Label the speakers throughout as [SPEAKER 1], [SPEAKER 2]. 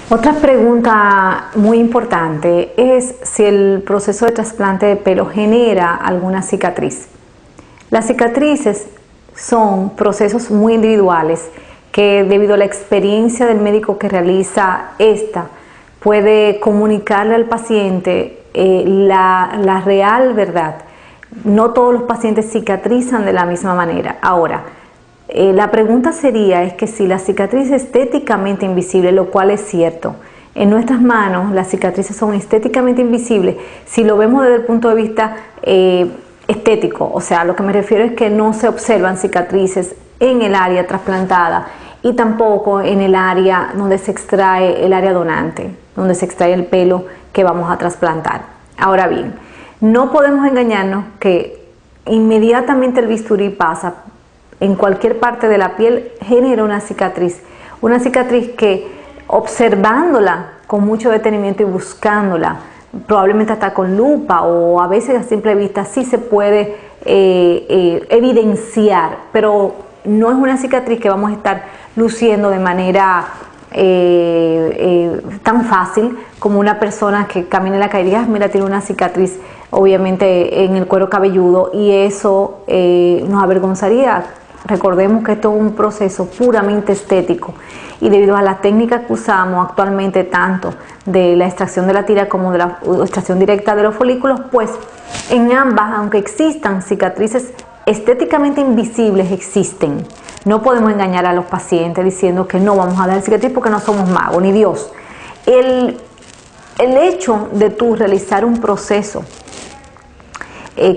[SPEAKER 1] Otra pregunta muy importante es si el proceso de trasplante de pelo genera alguna cicatriz. Las cicatrices son procesos muy individuales que, debido a la experiencia del médico que realiza esta, puede comunicarle al paciente la real verdad. No todos los pacientes cicatrizan de la misma manera. Ahora, la pregunta sería es que si la cicatriz es estéticamente invisible, lo cual es cierto. En nuestras manos las cicatrices son estéticamente invisibles si lo vemos desde el punto de vista estético. O sea, lo que me refiero es que no se observan cicatrices en el área trasplantada y tampoco en el área donde se extrae el área donante, donde se extrae el pelo que vamos a trasplantar. Ahora bien, no podemos engañarnos que inmediatamente el bisturí pasa en cualquier parte de la piel, genera una cicatriz que, observándola con mucho detenimiento y buscándola, probablemente hasta con lupa o a veces a simple vista, sí se puede evidenciar, pero no es una cicatriz que vamos a estar luciendo de manera tan fácil como una persona que camina en la calle y diga, mira, tiene una cicatriz obviamente en el cuero cabelludo, y eso nos avergonzaría. Recordemos que esto es un proceso puramente estético y debido a las técnicas que usamos actualmente, tanto de la extracción de la tira como de la extracción directa de los folículos, pues en ambas, aunque existan cicatrices estéticamente invisibles, existen. No podemos engañar a los pacientes diciendo que no vamos a dar cicatriz porque no somos magos, ni Dios. El hecho de tú realizar un proceso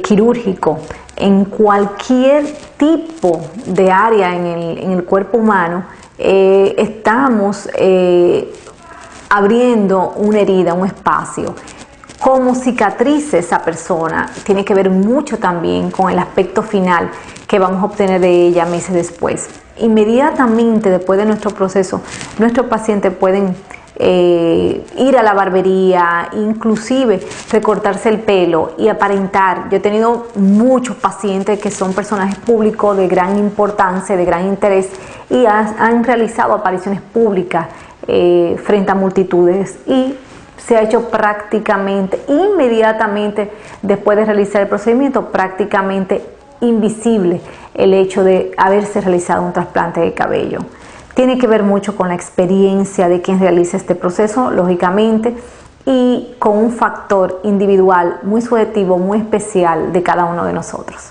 [SPEAKER 1] quirúrgico en cualquier tipo de área en el cuerpo humano, estamos abriendo una herida, un espacio. Cómo cicatrice esa persona tiene que ver mucho también con el aspecto final que vamos a obtener de ella meses después. Inmediatamente después de nuestro proceso, nuestros pacientes pueden ir a la barbería, inclusive recortarse el pelo y aparentar. Yo he tenido muchos pacientes que son personajes públicos de gran importancia, de gran interés, y han realizado apariciones públicas frente a multitudes, y se ha hecho prácticamente, inmediatamente después de realizar el procedimiento, prácticamente invisible el hecho de haberse realizado un trasplante de cabello. Tiene que ver mucho con la experiencia de quien realiza este proceso, lógicamente, y con un factor individual muy subjetivo, muy especial de cada uno de nosotros.